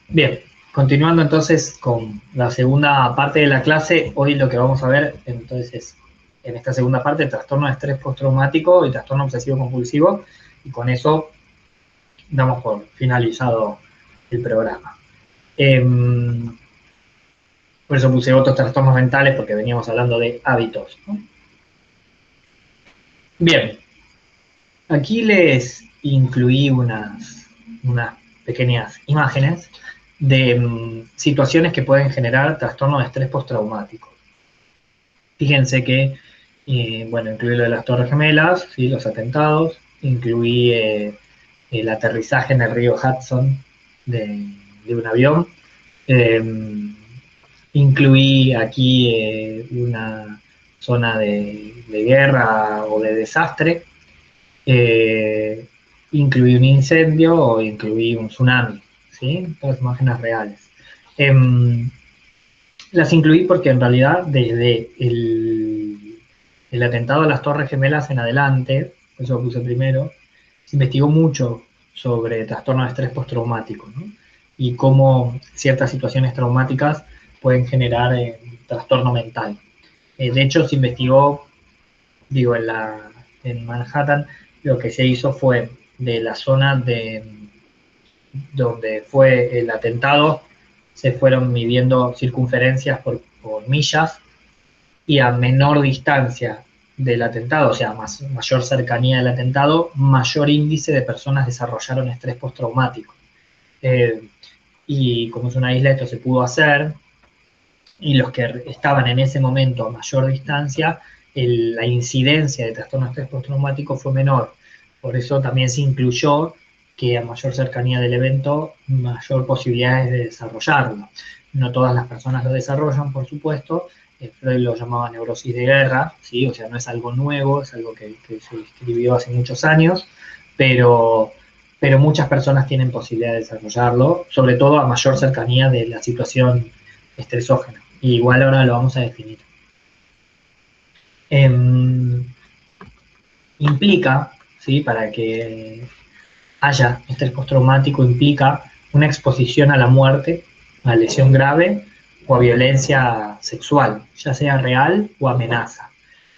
Bien, continuando entonces con la segunda parte de la clase, hoy lo que vamos a ver entonces en esta segunda parte, trastorno de estrés postraumático y trastorno obsesivo compulsivo, y con eso damos por finalizado el programa. Por eso puse otros trastornos mentales, porque veníamos hablando de hábitos, ¿no? Bien, aquí les incluí unas pequeñas imágenes de situaciones que pueden generar trastorno de estrés postraumático. Fíjense que, bueno, incluí lo de las Torres Gemelas, ¿sí? Los atentados, incluí el aterrizaje en el río Hudson de un avión, eh, incluí aquí una zona de guerra o de desastre, eh, incluí un incendio o incluí un tsunami, ¿sí? Todas imágenes reales. Las incluí porque en realidad desde el atentado a las Torres Gemelas en adelante, eso lo puse primero, se investigó mucho sobre trastorno de estrés postraumático, ¿no? Y cómo ciertas situaciones traumáticas pueden generar trastorno mental. De hecho, se investigó, digo, en Manhattan, lo que se hizo fue de la zona donde fue el atentado, se fueron midiendo circunferencias por millas, y a menor distancia del atentado, o sea, mayor cercanía del atentado, mayor índice de personas desarrollaron estrés postraumático. Eh, y como es una isla, esto se pudo hacer, y los que estaban en ese momento a mayor distancia, la incidencia de trastorno de estrés postraumático fue menor. Por eso también se incluyó que a mayor cercanía del evento, mayor posibilidades de desarrollarlo. No todas las personas lo desarrollan, por supuesto. Freud lo llamaba neurosis de guerra, ¿sí? O sea, no es algo nuevo, es algo que se escribió hace muchos años, pero, pero muchas personas tienen posibilidad de desarrollarlo, sobre todo a mayor cercanía de la situación estresógena. Y igual ahora lo vamos a definir. Eh, implica, ¿sí? Para que haya estrés postraumático, implica una exposición a la muerte, a lesión grave o a violencia sexual, ya sea real o amenaza.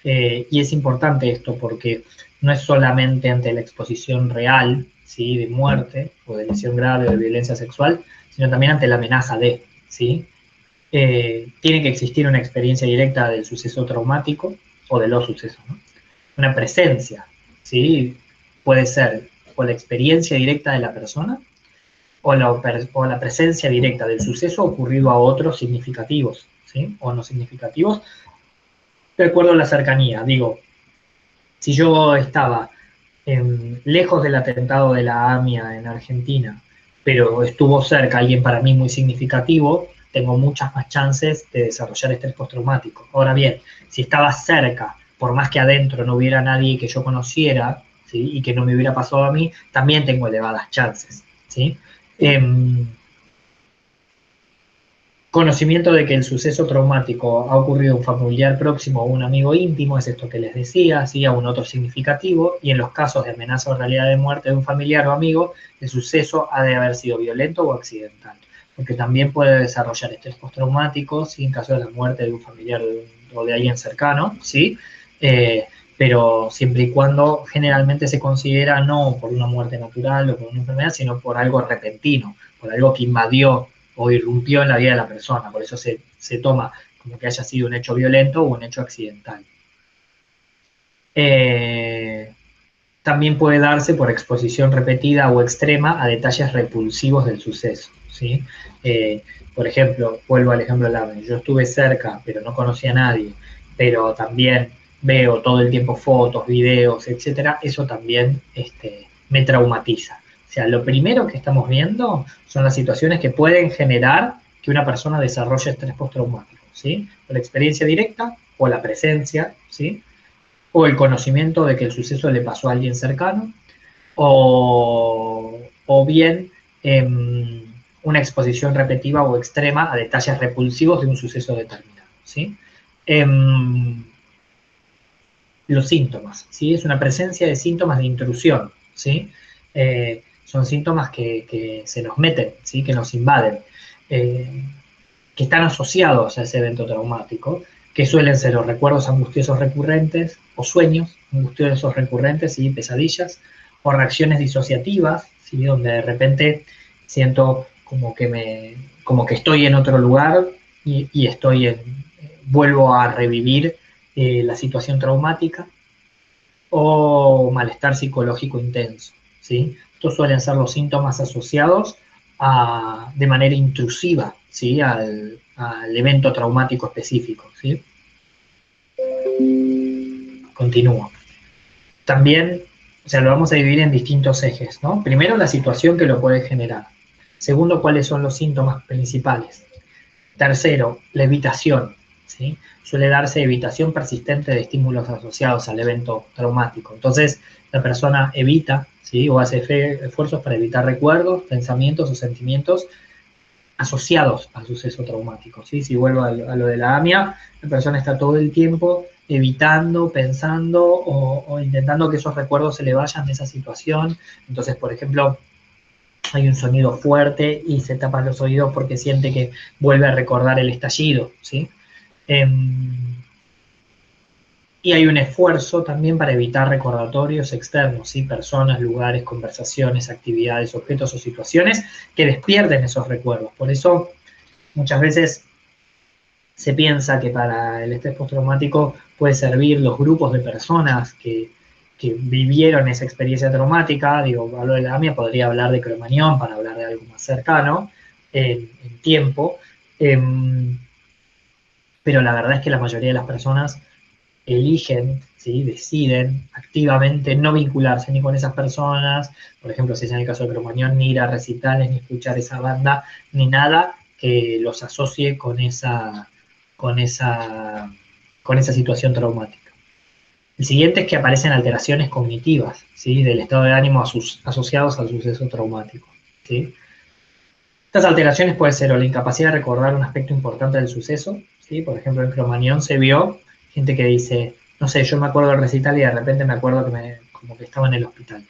Y es importante esto porque no es solamente ante la exposición real, ¿sí? De muerte o de lesión grave o de violencia sexual, sino también ante la amenaza de, ¿sí? Tiene que existir una experiencia directa del suceso traumático o de los sucesos, ¿no? Una presencia, ¿sí? Puede ser o la experiencia directa de la persona o la presencia directa del suceso ocurrido a otros significativos, ¿sí? O no significativos, de acuerdo a la cercanía. Digo, si yo estaba lejos del atentado de la AMIA en Argentina, pero estuvo cerca alguien para mí muy significativo, tengo muchas más chances de desarrollar estrés postraumático. Ahora bien, si estaba cerca, por más que adentro no hubiera nadie que yo conociera, ¿sí? Y que no me hubiera pasado a mí, también tengo elevadas chances, ¿sí? Eh, Conocimiento de que el suceso traumático ha ocurrido a un familiar próximo o un amigo íntimo, es esto que les decía, ¿sí? A un otro significativo, y en los casos de amenaza o realidad de muerte de un familiar o amigo, el suceso ha de haber sido violento o accidental, porque también puede desarrollar estrés postraumático, ¿sí? En caso de la muerte de un familiar o de alguien cercano, ¿sí? Pero siempre y cuando generalmente se considera no por una muerte natural o por una enfermedad, sino por algo repentino, por algo que invadió o irrumpió en la vida de la persona. Por eso se toma como que haya sido un hecho violento o un hecho accidental. Eh, También puede darse por exposición repetida o extrema a detalles repulsivos del suceso, ¿sí? Por ejemplo, vuelvo al ejemplo de la yo estuve cerca, pero no conocía a nadie, pero también veo todo el tiempo fotos, videos, etcétera, eso también me traumatiza. O sea, lo primero que estamos viendo son las situaciones que pueden generar que una persona desarrolle estrés postraumático, ¿sí? O la experiencia directa o la presencia, ¿sí? O el conocimiento de que el suceso le pasó a alguien cercano, o bien una exposición repetitiva o extrema a detalles repulsivos de un suceso determinado, ¿sí? Los síntomas, ¿sí? Es una presencia de síntomas de intrusión, ¿sí? son síntomas que se nos meten, ¿sí? Que nos invaden, que están asociados a ese evento traumático, que suelen ser los recuerdos angustiosos recurrentes, o sueños angustiosos recurrentes y pesadillas, o reacciones disociativas, ¿sí? Donde de repente siento como que estoy en otro lugar y vuelvo a revivir la situación traumática, o malestar psicológico intenso, ¿sí? Estos suelen ser los síntomas asociados de manera intrusiva, ¿sí? Al evento traumático específico, ¿sí? Continúo. También, o sea, lo vamos a dividir en distintos ejes, ¿no? Primero, la situación que lo puede generar. Segundo, cuáles son los síntomas principales. Tercero, la evitación, ¿sí? Suele darse evitación persistente de estímulos asociados al evento traumático. Entonces, la persona evita, ¿sí? O hace esfuerzos para evitar recuerdos, pensamientos o sentimientos asociados al suceso traumático, ¿sí? Si vuelvo a lo de la AMIA, la persona está todo el tiempo evitando, pensando o intentando que esos recuerdos se le vayan de esa situación. Entonces, por ejemplo, hay un sonido fuerte y se tapan los oídos porque siente que vuelve a recordar el estallido, ¿sí? Y hay un esfuerzo también para evitar recordatorios externos, ¿sí? Personas, lugares, conversaciones, actividades, objetos o situaciones que despierten esos recuerdos. Por eso, muchas veces se piensa que para el estrés postraumático puede servir los grupos de personas que vivieron esa experiencia traumática. Digo, hablo de la AMIA, podría hablar de Cromañón para hablar de algo más cercano en tiempo, pero la verdad es que la mayoría de las personas eligen, ¿sí? Deciden activamente no vincularse ni con esas personas, por ejemplo, si es en el caso de Cromañón, ni ir a recitales, ni escuchar esa banda, ni nada que los asocie con esa, con esa situación traumática. El siguiente es que aparecen alteraciones cognitivas, ¿sí? Del estado de ánimo asociados al suceso traumático, ¿sí? Estas alteraciones pueden ser o la incapacidad de recordar un aspecto importante del suceso, ¿sí? Por ejemplo, en Cromañón se vio gente que dice, no sé, yo me acuerdo del recital y de repente me acuerdo como que estaba en el hospital.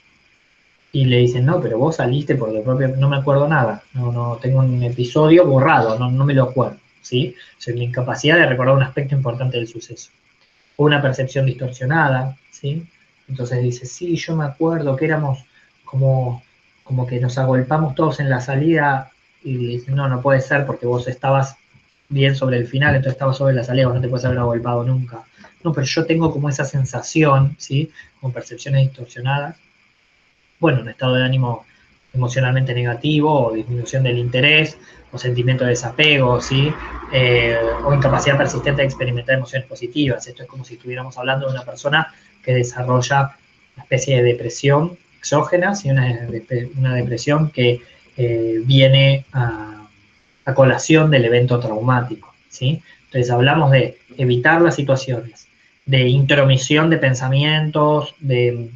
Y le dicen, no, pero vos saliste por tu propio, no me acuerdo nada, no tengo un episodio borrado, no me lo acuerdo, ¿sí? O sea, la incapacidad de recordar un aspecto importante del suceso. O una percepción distorsionada, ¿sí? Entonces dice, sí, yo me acuerdo que éramos como, como que nos agolpamos todos en la salida y le dicen, no puede ser porque vos estabas bien sobre el final, entonces estabas sobre la salida, vos no te puedes haber agolpado nunca. No, pero yo tengo como esa sensación, ¿sí? Como percepciones distorsionadas. Bueno, un estado de ánimo emocionalmente negativo o disminución del interés o sentimiento de desapego, ¿sí? O incapacidad persistente de experimentar emociones positivas. Esto es como si estuviéramos hablando de una persona que desarrolla una especie de depresión exógena, ¿sí? Una depresión que viene a colación del evento traumático, ¿sí? Entonces hablamos de evitar las situaciones, de intromisión de pensamientos, de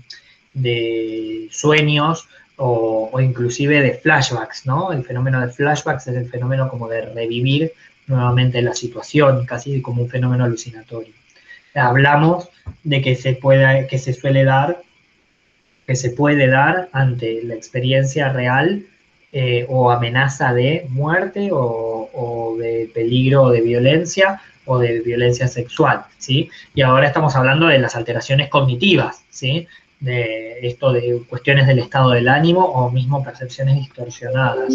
sueños o inclusive de flashbacks, ¿no? El fenómeno de flashbacks es el fenómeno como de revivir nuevamente la situación, casi como un fenómeno alucinatorio. Hablamos de que se puede dar ante la experiencia real o amenaza de muerte o de peligro o de violencia sexual, ¿sí? Y ahora estamos hablando de las alteraciones cognitivas, ¿sí? De esto de cuestiones del estado del ánimo o mismo percepciones distorsionadas.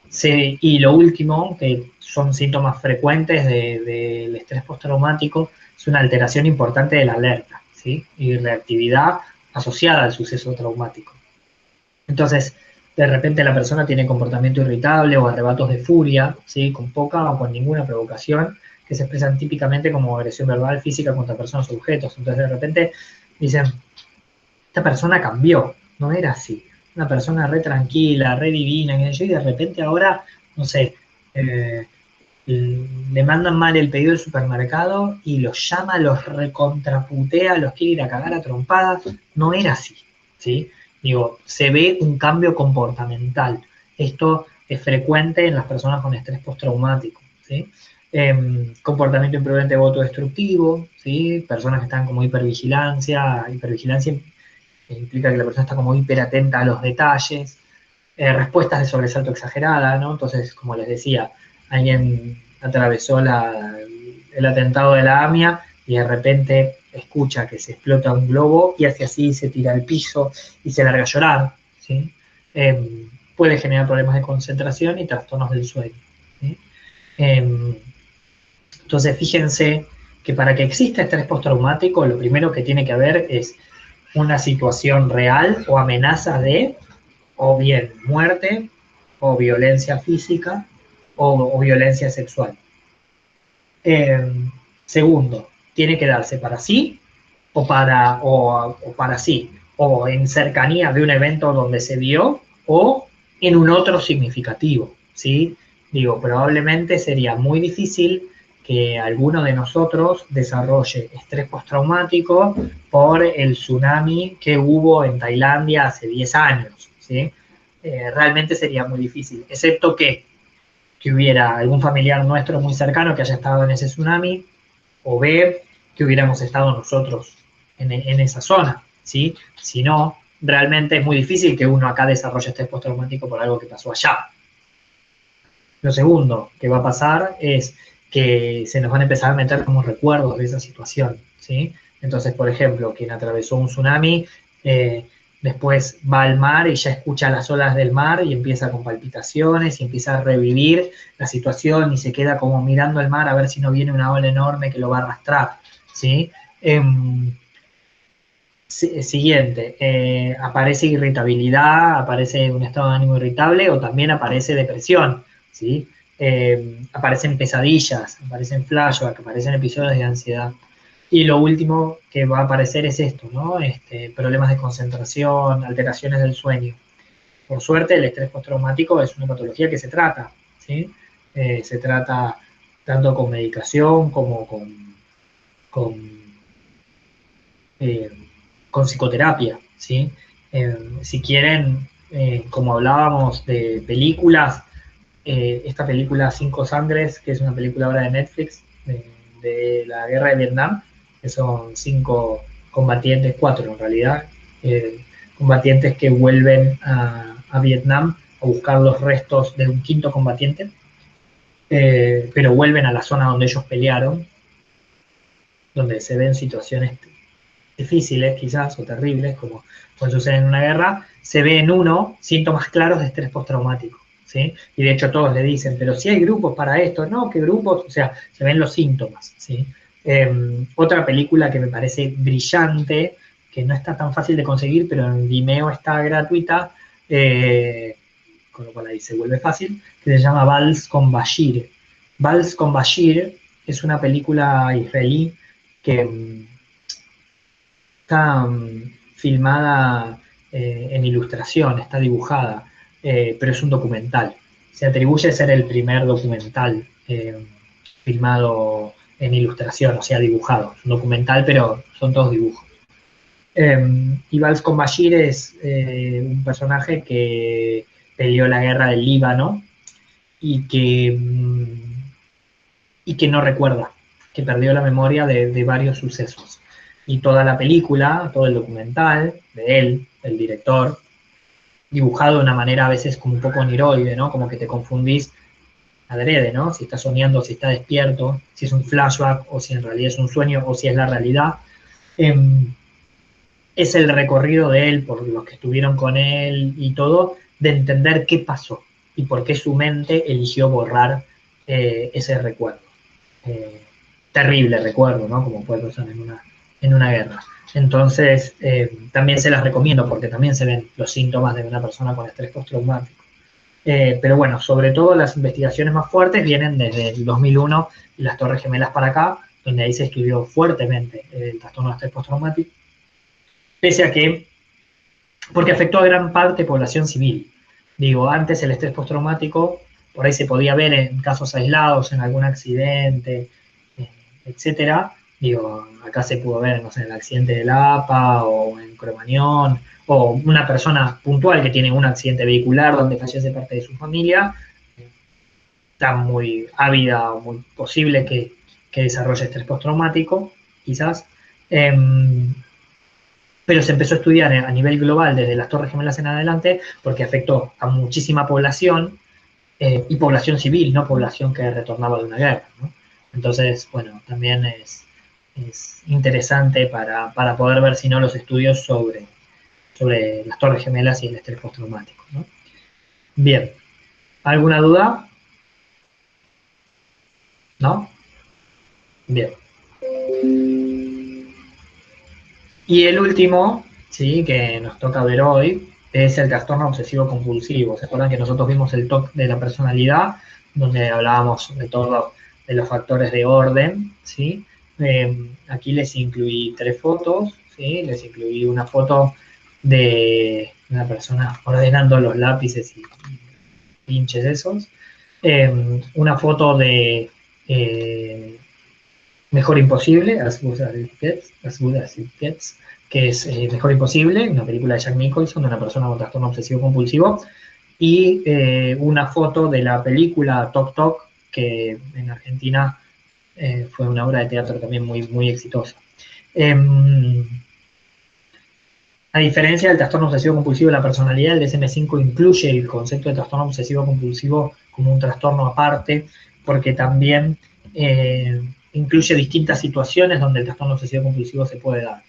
Sí, y lo último, que son síntomas frecuentes del estrés postraumático, es una alteración importante de la alerta, ¿sí? Y reactividad asociada al suceso traumático. Entonces, de repente la persona tiene comportamiento irritable o arrebatos de furia, ¿sí? Con poca o con ninguna provocación, que se expresan típicamente como agresión verbal, física contra personas o objetos. Entonces, de repente dicen, esta persona cambió, no era así. Una persona re tranquila, re divina, y de repente ahora, no sé, eh, le mandan mal el pedido del supermercado y los llama, los recontraputea, los quiere ir a cagar a trompadas. No era así, ¿sí? Digo, se ve un cambio comportamental. Esto es frecuente en las personas con estrés postraumático, ¿sí? Comportamiento imprudente o autodestructivo, ¿sí? Personas que están como hipervigilancia que implica que la persona está como hiperatenta a los detalles, respuestas de sobresalto exagerada, ¿no? Entonces, como les decía, alguien atravesó el atentado de la AMIA y de repente escucha que se explota un globo y hace así, se tira al piso y se larga a llorar, ¿sí? Puede generar problemas de concentración y trastornos del sueño, ¿sí? Entonces, fíjense que para que exista estrés postraumático, lo primero que tiene que haber es una situación real o amenaza de, o bien muerte, o violencia física, o violencia sexual. Segundo, tiene que darse para sí o para sí, o en cercanía de un evento donde se vio, o en un otro significativo, ¿sí? Digo, probablemente sería muy difícil que alguno de nosotros desarrolle estrés postraumático por el tsunami que hubo en Tailandia hace 10 años, ¿sí? Realmente sería muy difícil, excepto que hubiera algún familiar nuestro muy cercano que haya estado en ese tsunami, o B, que hubiéramos estado nosotros en esa zona, ¿sí? Si no, realmente es muy difícil que uno acá desarrolle estrés postraumático por algo que pasó allá. Lo segundo que va a pasar es que se nos van a empezar a meter como recuerdos de esa situación, ¿sí? Entonces, por ejemplo, quien atravesó un tsunami, después va al mar y ya escucha las olas del mar y empieza con palpitaciones y empieza a revivir la situación y se queda como mirando el mar a ver si no viene una ola enorme que lo va a arrastrar, ¿sí? Siguiente, aparece irritabilidad, aparece un estado de ánimo irritable o también aparece depresión, ¿sí? Aparecen pesadillas, aparecen flashbacks, aparecen episodios de ansiedad. Y lo último que va a aparecer es esto, ¿no? Problemas de concentración, alteraciones del sueño. Por suerte, el estrés postraumático es una patología que se trata, ¿sí? Se trata tanto con medicación como con eh, con psicoterapia, ¿sí? Si quieren, como hablábamos de películas, esta película Cinco Sangres, que es una película ahora de Netflix, de la guerra de Vietnam, que son 5 combatientes, 4 en realidad, combatientes que vuelven a Vietnam a buscar los restos de un quinto combatiente, pero vuelven a la zona donde ellos pelearon, donde se ven situaciones difíciles quizás o terribles, como cuando sucede en una guerra, se ve en uno síntomas claros de estrés postraumático, ¿sí? Y de hecho todos le dicen, pero si hay grupos para esto, no, ¿qué grupos? O sea, se ven los síntomas, ¿sí? Otra película que me parece brillante, que no está tan fácil de conseguir, pero en Vimeo está gratuita, con lo cual ahí se vuelve fácil, que se llama Vals con Bashir. Vals con Bashir es una película israelí que está filmada en ilustración, está dibujada, pero es un documental. Se atribuye a ser el primer documental filmado en ilustración, o sea, dibujado. Es un documental, pero son todos dibujos. Y Vals con Bashir es un personaje que peleó la guerra del Líbano y que no recuerda, que perdió la memoria de varios sucesos. Y toda la película, todo el documental de él, el director, dibujado de una manera a veces como un poco oniroide, ¿no? Como que te confundís adrede, ¿no? Si está soñando, si está despierto, si es un flashback o si en realidad es un sueño o si es la realidad. Eh, es el recorrido de él por los que estuvieron con él y todo, de entender qué pasó y por qué su mente eligió borrar ese recuerdo. Terrible recuerdo, ¿no? Como puede pasar en una guerra. Entonces, también se las recomiendo porque también se ven los síntomas de una persona con estrés postraumático. Pero bueno, sobre todo las investigaciones más fuertes vienen desde el 2001 y las Torres Gemelas para acá, donde ahí se estudió fuertemente el trastorno de estrés postraumático, pese a que, porque afectó a gran parte de población civil. Digo, antes el estrés postraumático, por ahí se podía ver en casos aislados, en algún accidente, etcétera. Digo, acá se pudo ver, no sé, en el accidente de La APA o en Cromañón, o una persona puntual que tiene un accidente vehicular donde fallece parte de su familia, está muy ávida o muy posible que desarrolle estrés postraumático, quizás. pero se empezó a estudiar a nivel global desde las Torres Gemelas en adelante porque afectó a muchísima población y población civil, no población que retornaba de una guerra, ¿no? Entonces, bueno, también es interesante para poder ver si no los estudios sobre las Torres Gemelas y el estrés postraumático, ¿no? Bien, ¿alguna duda? ¿No? Bien. Y el último, ¿sí?, que nos toca ver hoy, es el trastorno obsesivo compulsivo. ¿Se acuerdan que nosotros vimos el TOC de la personalidad, donde hablábamos de todo, de los factores de orden, ¿sí? Aquí les incluí 3 fotos, ¿sí? Les incluí una foto de una persona ordenando los lápices y pinches esos. Una foto de Mejor Imposible, As Good As It Gets, que es Mejor Imposible, una película de Jack Nicholson, de una persona con trastorno obsesivo compulsivo, y una foto de la película Tok Tok, que en Argentina fue una obra de teatro también muy, muy exitosa. A diferencia del trastorno obsesivo compulsivo de la personalidad, el DSM-5 incluye el concepto de trastorno obsesivo compulsivo como un trastorno aparte, porque también incluye distintas situaciones donde el trastorno obsesivo compulsivo se puede dar.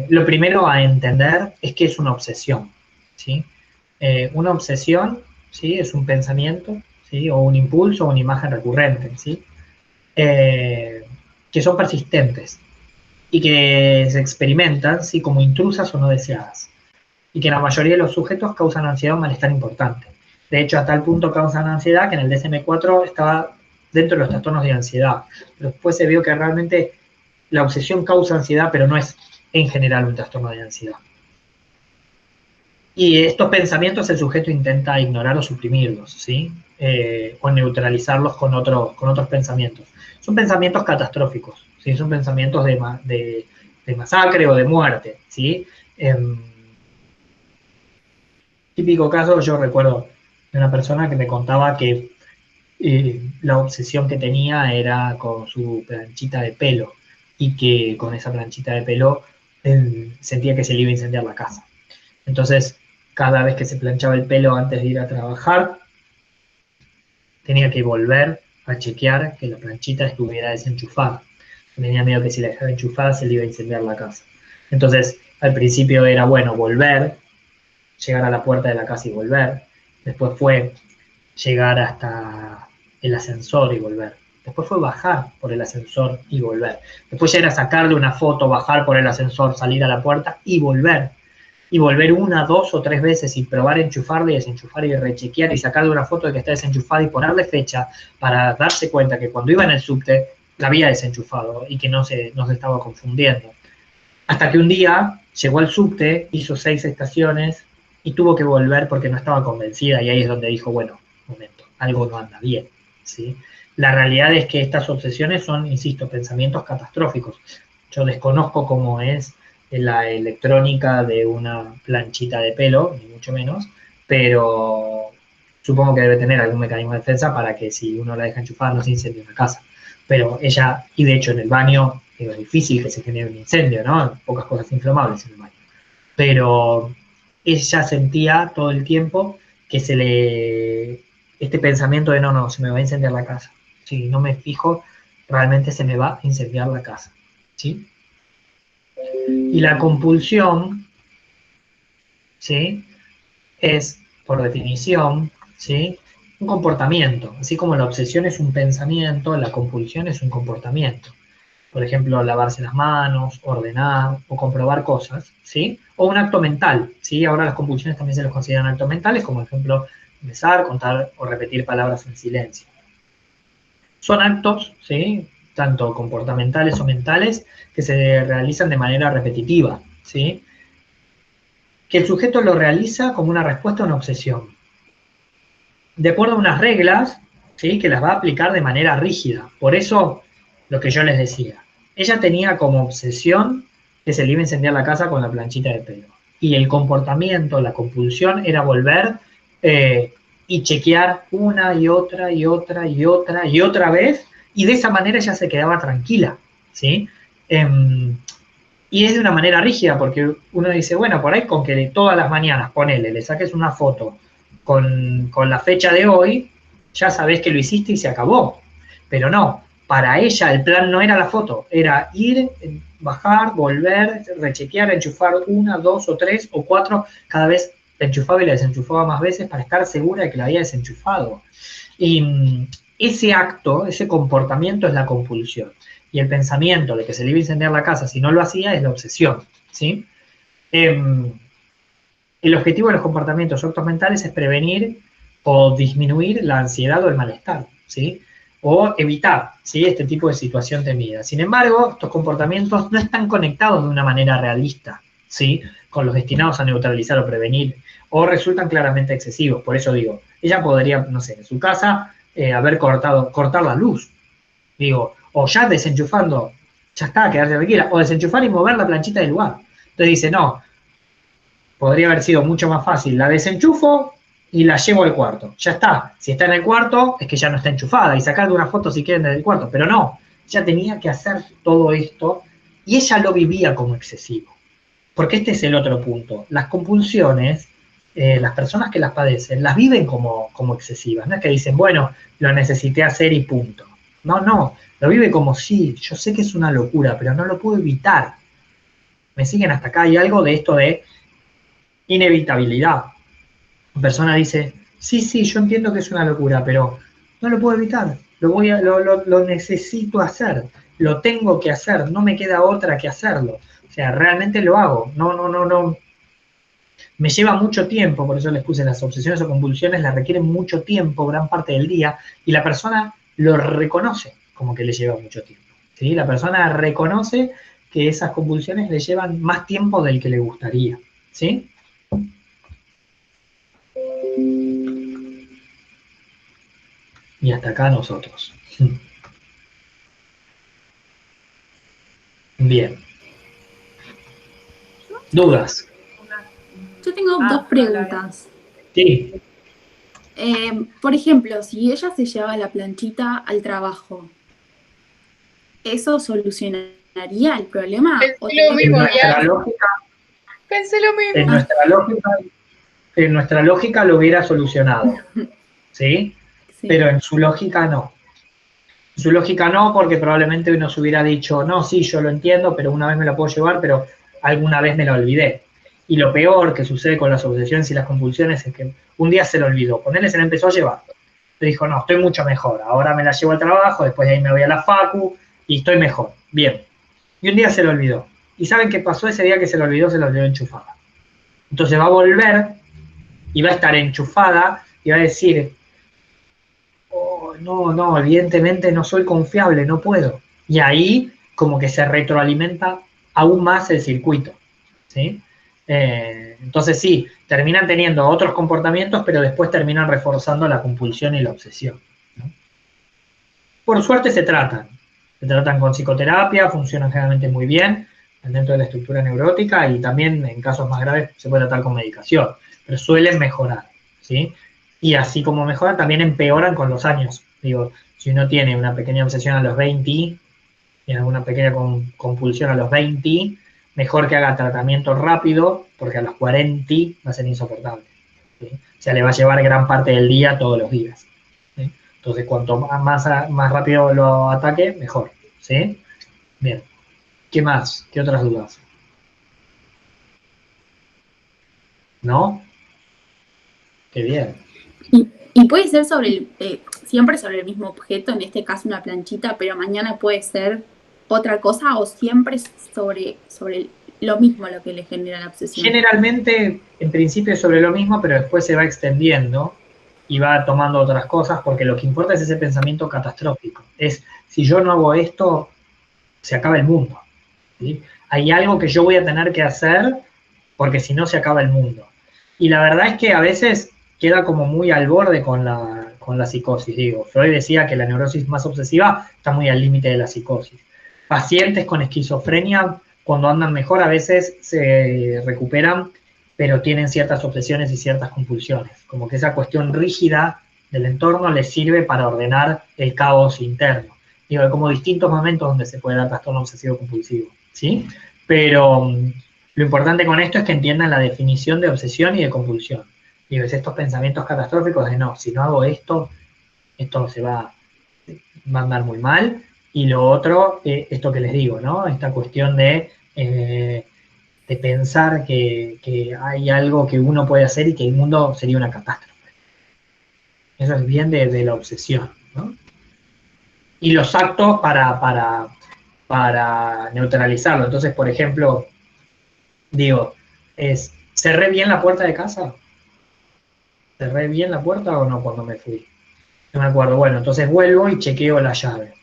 Lo primero a entender es que es una obsesión, ¿sí? Una obsesión, ¿sí?, es un pensamiento, ¿sí?, o un impulso o una imagen recurrente, ¿sí?, que son persistentes y que se experimentan, ¿sí?, como intrusas o no deseadas, y que en la mayoría de los sujetos causan ansiedad o malestar importante. De hecho, a tal punto causan ansiedad que en el DSM-4 estaba dentro de los trastornos de ansiedad. Pero después se vio que realmente la obsesión causa ansiedad, pero no es en general un trastorno de ansiedad. Y estos pensamientos el sujeto intenta ignorar o suprimirlos, ¿sí? O neutralizarlos con otros pensamientos. Son pensamientos catastróficos, ¿sí? Son pensamientos de masacre o de muerte, ¿sí? Típico caso, yo recuerdo de una persona que me contaba que la obsesión que tenía era con su planchita de pelo y que con esa planchita de pelo sentía que se le iba a incendiar la casa. Entonces, cada vez que se planchaba el pelo antes de ir a trabajar, tenía que volver a chequear que la planchita estuviera desenchufada. Tenía miedo que si la dejaba enchufada se le iba a incendiar la casa. Entonces, al principio era, bueno, volver, llegar a la puerta de la casa y volver. Después fue llegar hasta el ascensor y volver. Después fue bajar por el ascensor y volver. Después ya era sacarle una foto, bajar por el ascensor, salir a la puerta y volver. Y volver 1, 2 o 3 veces y probar enchufarle y desenchufar y rechequear y sacarle una foto de que está desenchufada y ponerle fecha para darse cuenta que cuando iba en el subte la había desenchufado y que no se estaba confundiendo. Hasta que un día llegó al subte, hizo 6 estaciones y tuvo que volver porque no estaba convencida, y ahí es donde dijo, bueno, un momento, algo no anda bien, ¿sí? La realidad es que estas obsesiones son, insisto, pensamientos catastróficos. Yo desconozco cómo es la electrónica de una planchita de pelo, ni mucho menos, pero supongo que debe tener algún mecanismo de defensa para que si uno la deja enchufada no se incendie una casa. Pero ella, y de hecho en el baño es difícil que se genere un incendio, ¿no? Pocas cosas inflamables en el baño. Pero ella sentía todo el tiempo que este pensamiento de no, no, se me va a incendiar la casa. Si no me fijo, realmente se me va a incendiar la casa, ¿sí? Y la compulsión, ¿sí?, es, por definición, ¿sí?, un comportamiento. Así como la obsesión es un pensamiento, la compulsión es un comportamiento. Por ejemplo, lavarse las manos, ordenar o comprobar cosas, ¿sí? O un acto mental, ¿sí? Ahora las compulsiones también se les consideran actos mentales, como por ejemplo, besar, contar o repetir palabras en silencio. Son actos, ¿sí?, tanto comportamentales o mentales, que se realizan de manera repetitiva, ¿sí?, que el sujeto lo realiza como una respuesta a una obsesión, de acuerdo a unas reglas, ¿sí?, que las va a aplicar de manera rígida. Por eso, lo que yo les decía, ella tenía como obsesión que se le iba a incendiar la casa con la planchita de pelo. Y el comportamiento, la compulsión, era volver y chequear una y otra y otra y otra y otra vez, y de esa manera ella se quedaba tranquila, ¿sí? Y es de una manera rígida, porque uno dice, bueno, por ahí con que todas las mañanas, ponele, le saques una foto con la fecha de hoy, ya sabés que lo hiciste y se acabó. Pero no, para ella el plan no era la foto, era ir, bajar, volver, rechequear, enchufar una, dos o tres o cuatro, cada vez la enchufaba y la desenchufaba más veces para estar segura de que la había desenchufado. Y ese acto, ese comportamiento es la compulsión. Y el pensamiento de que se le iba a incendiar la casa si no lo hacía es la obsesión, ¿sí? El objetivo de los comportamientos ortomentales es prevenir o disminuir la ansiedad o el malestar, ¿sí? O evitar, ¿sí?, este tipo de situación temida. Sin embargo, estos comportamientos no están conectados de una manera realista, ¿sí?, con los destinados a neutralizar o prevenir, o resultan claramente excesivos. Por eso digo, ella podría, no sé, en su casa, haber cortar la luz, digo, o ya desenchufando, ya está, quedarse tranquila, o desenchufar y mover la planchita del lugar. Entonces dice, no, podría haber sido mucho más fácil, la desenchufo y la llevo al cuarto. Ya está, si está en el cuarto es que ya no está enchufada y sacarle una foto si quieren desde el cuarto, pero no, ya tenía que hacer todo esto y ella lo vivía como excesivo. Porque este es el otro punto. Las compulsiones, las personas que las padecen, las viven como excesivas. No es que dicen, bueno, lo necesité hacer y punto. No, no, lo vive como sí, yo sé que es una locura, pero no lo puedo evitar. Me siguen hasta acá. Hay algo de esto de inevitabilidad. La persona dice, sí, sí, yo entiendo que es una locura, pero no lo puedo evitar. Lo necesito hacer. Lo tengo que hacer. No me queda otra que hacerlo. O sea, realmente lo hago. No. Me lleva mucho tiempo, por eso les puse las obsesiones o convulsiones, las requieren mucho tiempo, gran parte del día, y la persona lo reconoce como que le lleva mucho tiempo. ¿Sí? La persona reconoce que esas convulsiones le llevan más tiempo del que le gustaría. ¿Sí? Y hasta acá nosotros. Bien. ¿Dudas? Yo tengo dos preguntas. Sí. Por ejemplo, si ella se llevaba la planchita al trabajo, ¿eso solucionaría el problema? ¿O Pensé lo tenía que En mismo, esperar? nuestra ya. lógica, Pensé lo en mismo. Ah, nuestra lógica, en nuestra lógica lo hubiera solucionado. ¿Sí? sí, Pero en su lógica no. En su lógica no, porque probablemente nos hubiera dicho, no, sí, yo lo entiendo, pero una vez me la puedo llevar, pero alguna vez me la olvidé. Y lo peor que sucede con las obsesiones y las compulsiones es que un día se lo olvidó. Con él se la empezó a llevar. Le dijo, no, estoy mucho mejor. Ahora me la llevo al trabajo, después de ahí me voy a la facu y estoy mejor. Bien. Y un día se lo olvidó. ¿Y saben qué pasó ese día que se lo olvidó? Se lo olvidó enchufada. Entonces va a volver y va a estar enchufada y va a decir, oh, no, evidentemente no soy confiable, no puedo. Y ahí como que se retroalimenta aún más el circuito, ¿sí? Entonces sí, terminan teniendo otros comportamientos, pero después terminan reforzando la compulsión y la obsesión, ¿no? Por suerte se tratan con psicoterapia, funcionan generalmente muy bien dentro de la estructura neurótica y también en casos más graves se puede tratar con medicación, pero suelen mejorar, ¿sí? Y así como mejoran, también empeoran con los años. Digo, si uno tiene una pequeña obsesión a los 20 y alguna pequeña compulsión a los 20, mejor que haga tratamiento rápido, porque a los 40 va a ser insoportable, ¿sí? O sea, le va a llevar gran parte del día todos los días, ¿sí? Entonces, cuanto más rápido lo ataque, mejor, ¿sí? Bien. ¿Qué más? ¿Qué otras dudas? ¿No? Qué bien. y puede ser siempre sobre el mismo objeto, en este caso una planchita, pero mañana puede ser otra cosa o siempre sobre lo mismo lo que le genera la obsesión. Generalmente, en principio es sobre lo mismo, pero después se va extendiendo y va tomando otras cosas, porque lo que importa es ese pensamiento catastrófico. Es, si yo no hago esto, se acaba el mundo, ¿sí? Hay algo que yo voy a tener que hacer, porque si no se acaba el mundo. Y la verdad es que a veces queda como muy al borde con la psicosis. Digo, Freud decía que la neurosis más obsesiva está muy al límite de la psicosis. Pacientes con esquizofrenia, cuando andan mejor, a veces se recuperan, pero tienen ciertas obsesiones y ciertas compulsiones. Como que esa cuestión rígida del entorno les sirve para ordenar el caos interno. Digo, hay como distintos momentos donde se puede dar trastorno obsesivo compulsivo, ¿sí? Pero lo importante con esto es que entiendan la definición de obsesión y de compulsión. Y ves estos pensamientos catastróficos de no, si no hago esto, esto va a andar muy mal. Y lo otro, esto que les digo, ¿no? Esta cuestión de pensar que hay algo que uno puede hacer y que el mundo sería una catástrofe. Eso es bien de la obsesión, ¿no? Y los actos para neutralizarlo. Entonces, por ejemplo, digo, ¿cerré bien la puerta de casa? ¿Cerré bien la puerta o no cuando me fui? No me acuerdo. Bueno, entonces vuelvo y chequeo la llave.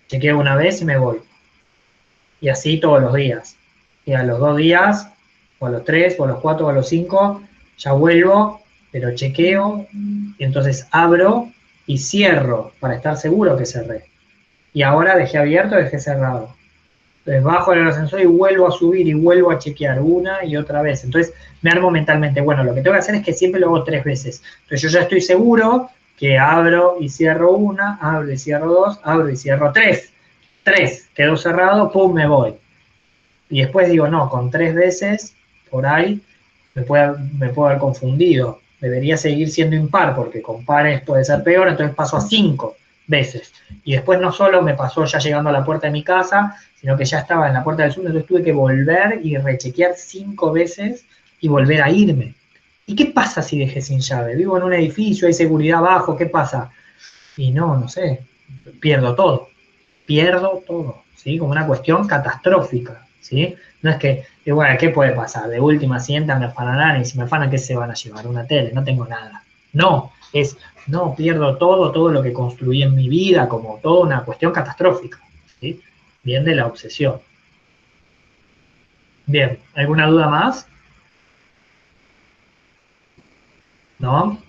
Chequeo una vez y me voy. Y así todos los días. Y a los 2 días, o a los 3, o a los 4, o a los 5, ya vuelvo, pero chequeo, y entonces abro y cierro para estar seguro que cerré. Y ahora dejé abierto, dejé cerrado. Entonces bajo en el ascensor y vuelvo a subir y vuelvo a chequear una y otra vez. Entonces me armo mentalmente, bueno, lo que tengo que hacer es que siempre lo hago 3 veces. Entonces yo ya estoy seguro que abro y cierro una, abro y cierro dos, abro y cierro tres. 3, quedó cerrado, pum, me voy. Y después digo, no, con 3 veces, por ahí, me puedo haber confundido. Debería seguir siendo impar, porque con pares puede ser peor, entonces paso a 5 veces. Y después no solo me pasó ya llegando a la puerta de mi casa, sino que ya estaba en la puerta del sur, entonces tuve que volver y rechequear 5 veces y volver a irme. ¿Y qué pasa si dejé sin llave? Vivo en un edificio, hay seguridad abajo, ¿qué pasa? Y no sé, pierdo todo, ¿sí? Como una cuestión catastrófica, ¿sí? No es que, bueno, ¿qué puede pasar? De última sientan, me afanarán, y si me afanan, ¿qué se van a llevar? Una tele, no tengo nada. No, no, pierdo todo lo que construí en mi vida, como toda una cuestión catastrófica, ¿sí? Bien de la obsesión. Bien, ¿alguna duda más? ¿No?